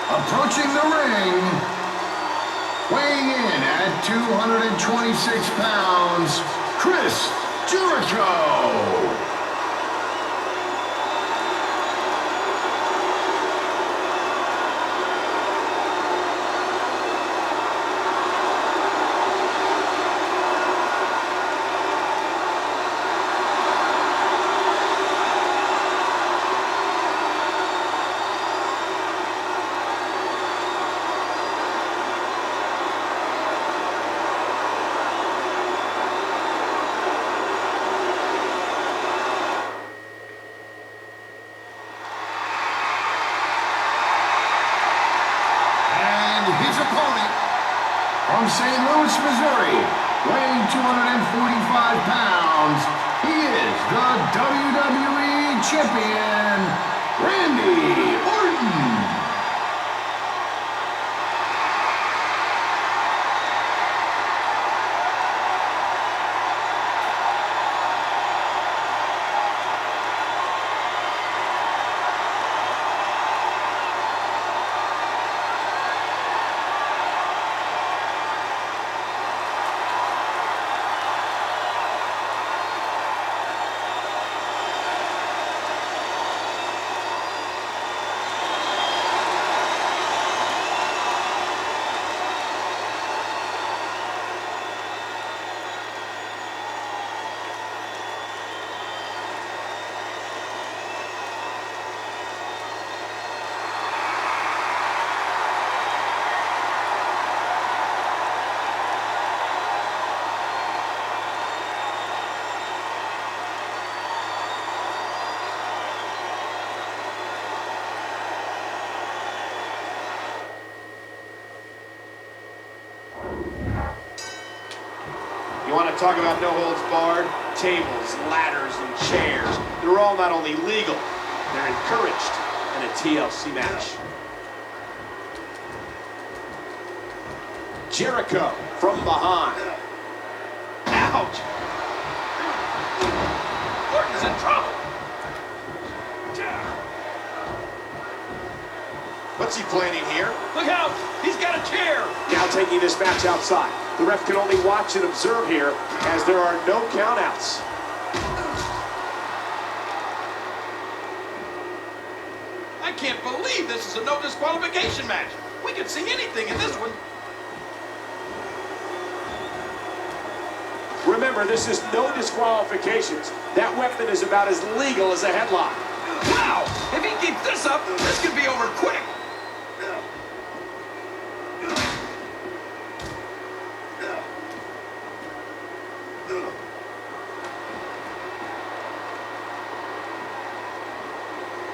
Approaching the ring, weighing in at 226 pounds, Chris Jericho. From St. Louis, Missouri, weighing 245 pounds, he is the WWE Champion, Randy Orton. You want to talk about no holds barred? Tables, ladders, and chairs. They're all not only legal, they're encouraged in a TLC match. Jericho from behind. Ouch! Orton's in trouble. What's he planning here? Look out! He's got a chair! Now taking this match outside. The ref can only watch and observe here as there are no countouts. I can't believe this is a no disqualification match. We could see anything in this one. Remember, this is no disqualifications. That weapon is about as legal as a headlock. Wow! If he keeps this up, this could be over quick.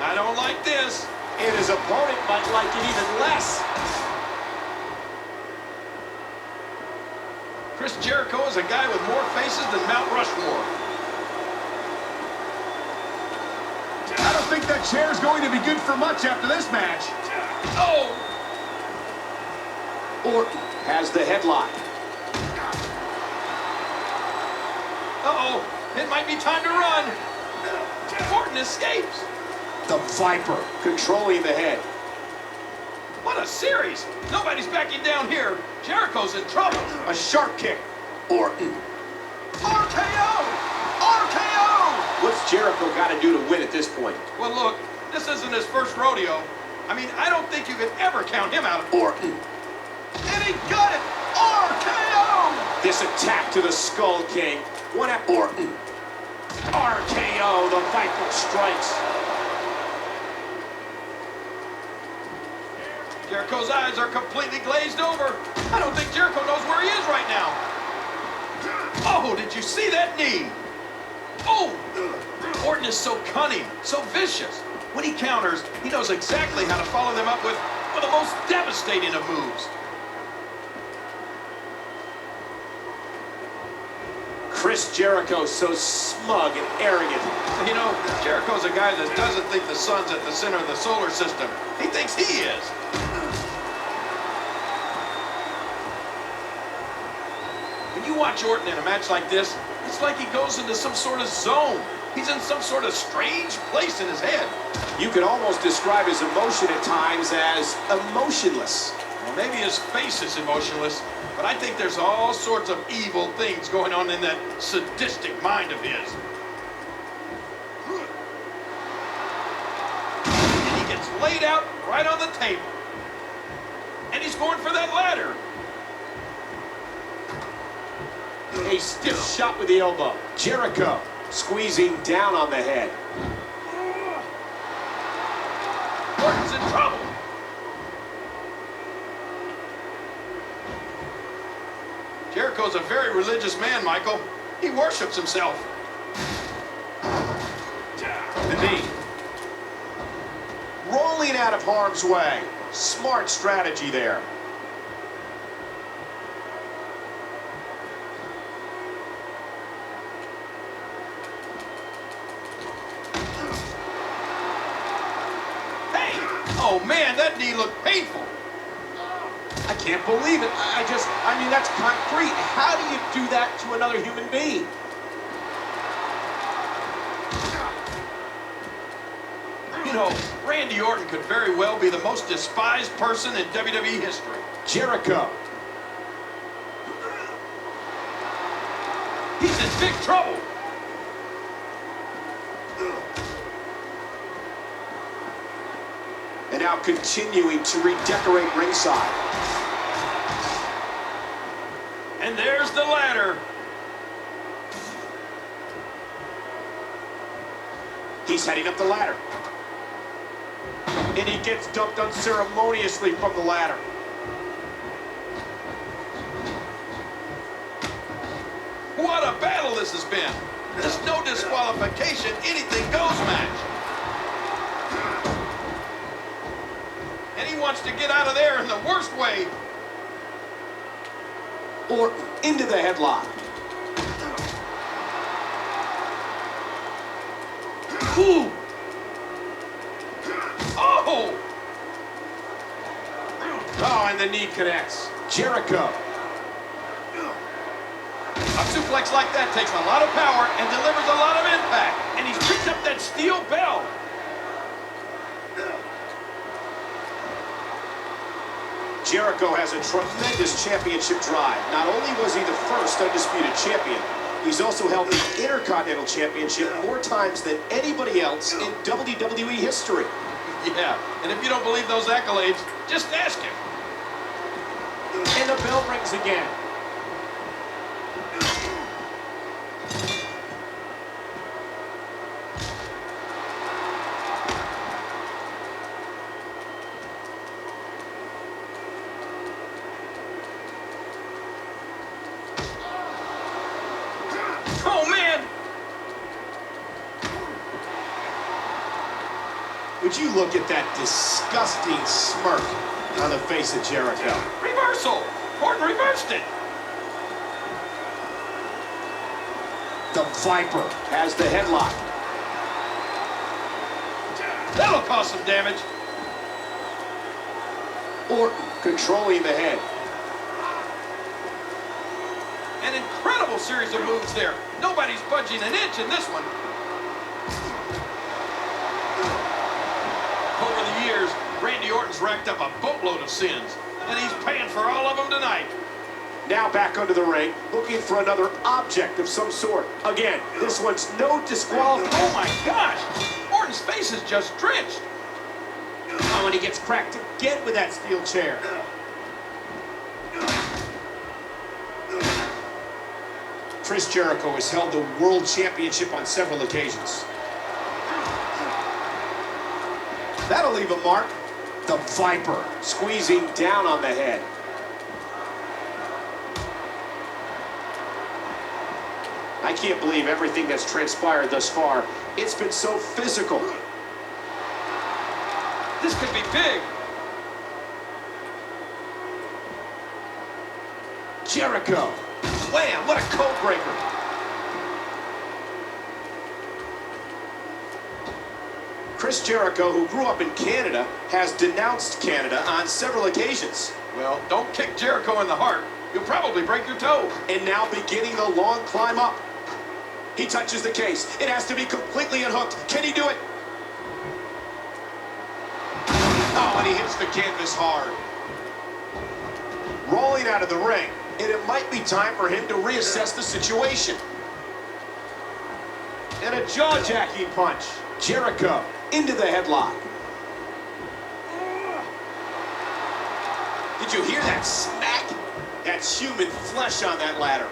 I don't like this. And his opponent might like it even less. Chris Jericho is a guy with more faces than Mount Rushmore. I don't think that chair is going to be good for much after this match. Oh! Orton has the headlock. Uh-oh, it might be time to run. Orton escapes. The Viper controlling the head. What a series! Nobody's backing down here. Jericho's in trouble. A sharp kick. Orton. RKO! RKO! What's Jericho got to do to win at this point? Well, look, this isn't his first rodeo. I mean, I don't think you could ever count him out. Orton. And he got it! RKO! This attack to the Skull King. One at Orton. RKO, the Viper strikes. Jericho's eyes are completely glazed over. I don't think Jericho knows where he is right now. Oh, did you see that knee? Oh! Orton is so cunning, so vicious. When he counters, he knows exactly how to follow them up with the most devastating of moves. Chris Jericho, so smug and arrogant. You know, Jericho's a guy that doesn't think the sun's at the center of the solar system. He thinks he is. When you watch Orton in a match like this, it's like he goes into some sort of zone. He's in some sort of strange place in his head. You could almost describe his emotion at times as emotionless. Well, maybe his face is emotionless, but I think there's all sorts of evil things going on in that sadistic mind of his. And he gets laid out right on the table. And he's going for that ladder. A stiff shot with the elbow. Jericho squeezing down on the head. Orton's in trouble. Jericho's a very religious man, Michael. He worships himself. The knee. Rolling out of harm's way. Smart strategy there. Hey! Oh man, that knee looked painful. I can't believe it. I mean, that's concrete. How do you do that to another human being? You know, Randy Orton could very well be the most despised person in WWE history. Jericho. He's in big trouble. And now continuing to redecorate ringside. And there's the ladder. He's heading up the ladder. And he gets dumped unceremoniously from the ladder. What a battle this has been. There's no disqualification, anything goes match. And he wants to get out of there in the worst way. Or into the headlock. Ooh. Oh! Oh, and the knee connects. Jericho. A suplex like that takes a lot of power and delivers a lot of impact. And he's picked up that steel bell. Jericho has a tremendous championship drive. Not only was he the first undisputed champion, he's also held the Intercontinental Championship more times than anybody else in WWE history. Yeah, and if you don't believe those accolades, just ask him. And the bell rings again. Oh, man! Would you look at that disgusting smirk on the face of Jericho? Reversal! Orton reversed it! The Viper has the headlock. That'll cause some damage. Orton controlling the head. An incredible series of moves there. Nobody's budging an inch in this one. Over the years, Randy Orton's racked up a boatload of sins, and he's paying for all of them tonight. Now back under the ring, looking for another object of some sort. Again, this one's no disqualification. Oh my gosh! Orton's face is just drenched. Oh, and he gets cracked again with that steel chair. Chris Jericho has held the World Championship on several occasions. That'll leave a mark. The Viper squeezing down on the head. I can't believe everything that's transpired thus far. It's been so physical. This could be big. Jericho. Wham! What a code breaker. Chris Jericho, who grew up in Canada, has denounced Canada on several occasions. Well, don't kick Jericho in the heart. You'll probably break your toe. And now beginning the long climb up. He touches the case. It has to be completely unhooked. Can he do it? Oh, and he hits the canvas hard. Rolling out of the ring, and it might be time for him to reassess the situation. And a jaw-jacking punch. Jericho into the headlock. Did you hear that smack? That's human flesh on that ladder.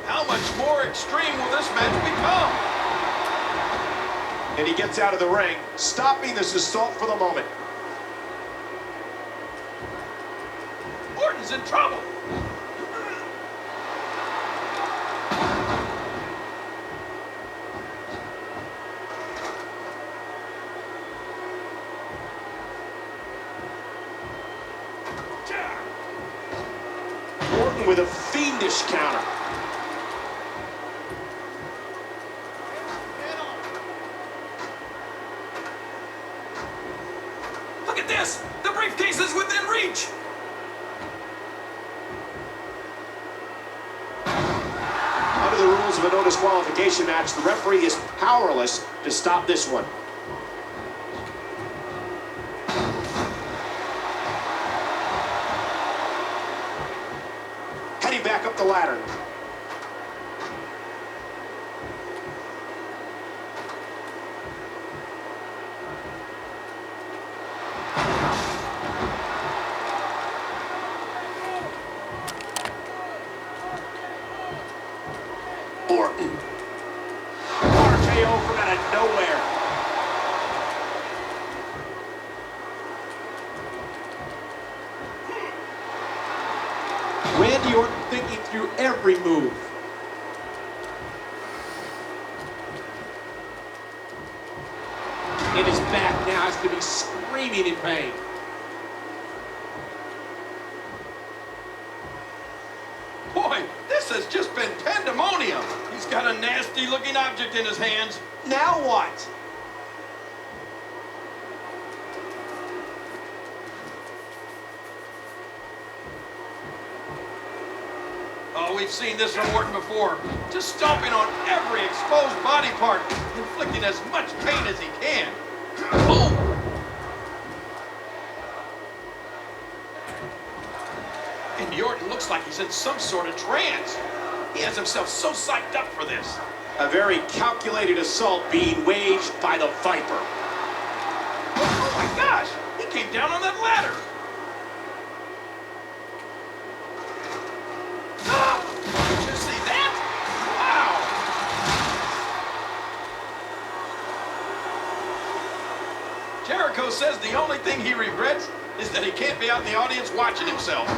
How much more extreme will this match become? And he gets out of the ring, stopping this assault for the moment. Orton's in trouble. Orton with a fiendish counter. Look at this! The briefcase is within reach! Under the rules of a no disqualification match, the referee is powerless to stop this one. Heading back up the ladder. Orton. RKO from out of nowhere. Randy Orton thinking through every move. And his back now has to be screaming in pain. Boy, this has just been pandemonium. He's got a nasty-looking object in his hands. Now what? Oh, we've seen this from Orton before. Just stomping on every exposed body part, inflicting as much pain as he can. Boom! And Orton looks like he's in some sort of trance. He has himself so psyched up for this. A very calculated assault being waged by the Viper. Oh my gosh! He came down on that ladder! Ah! Did you see that? Wow! Jericho says the only thing he regrets is that he can't be out in the audience watching himself.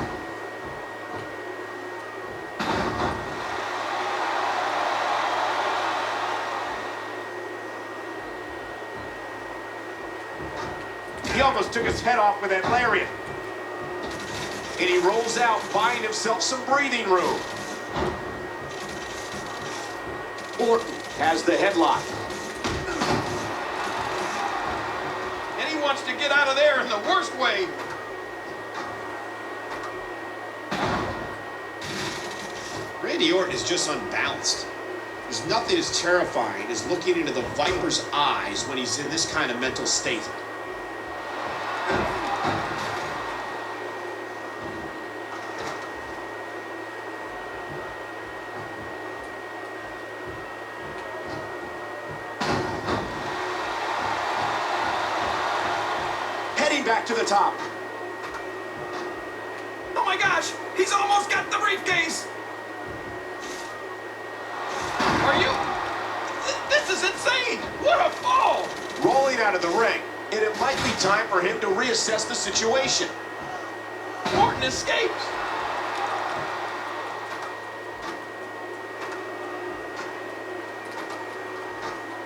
He almost took his head off with that lariat. And he rolls out, buying himself some breathing room. Orton has the headlock. And he wants to get out of there in the worst way. Randy Orton is just unbalanced. There's nothing as terrifying as looking into the Viper's eyes when he's in this kind of mental state. Heading back to the top. Oh my gosh! He's almost got the briefcase! Are you... This is insane! What a fall! Rolling out of the ring. And it might be time for him to reassess the situation. Orton escapes!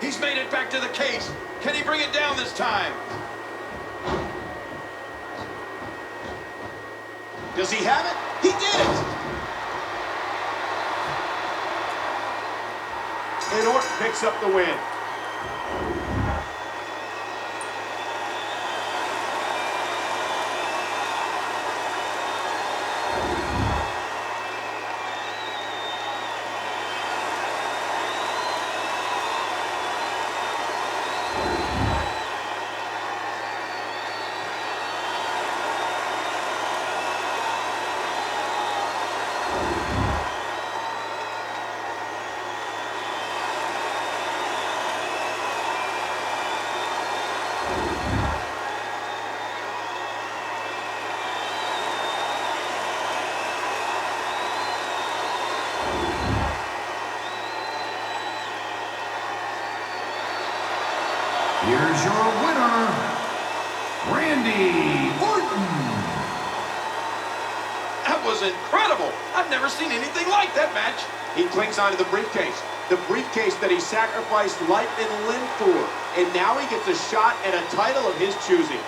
He's made it back to the case. Can he bring it down this time? Does he have it? He did it! And Orton picks up the win. Here's your winner, Randy Orton. That was incredible. I've never seen anything like that match. He clings onto the briefcase that he sacrificed life and limb for. And now he gets a shot at a title of his choosing.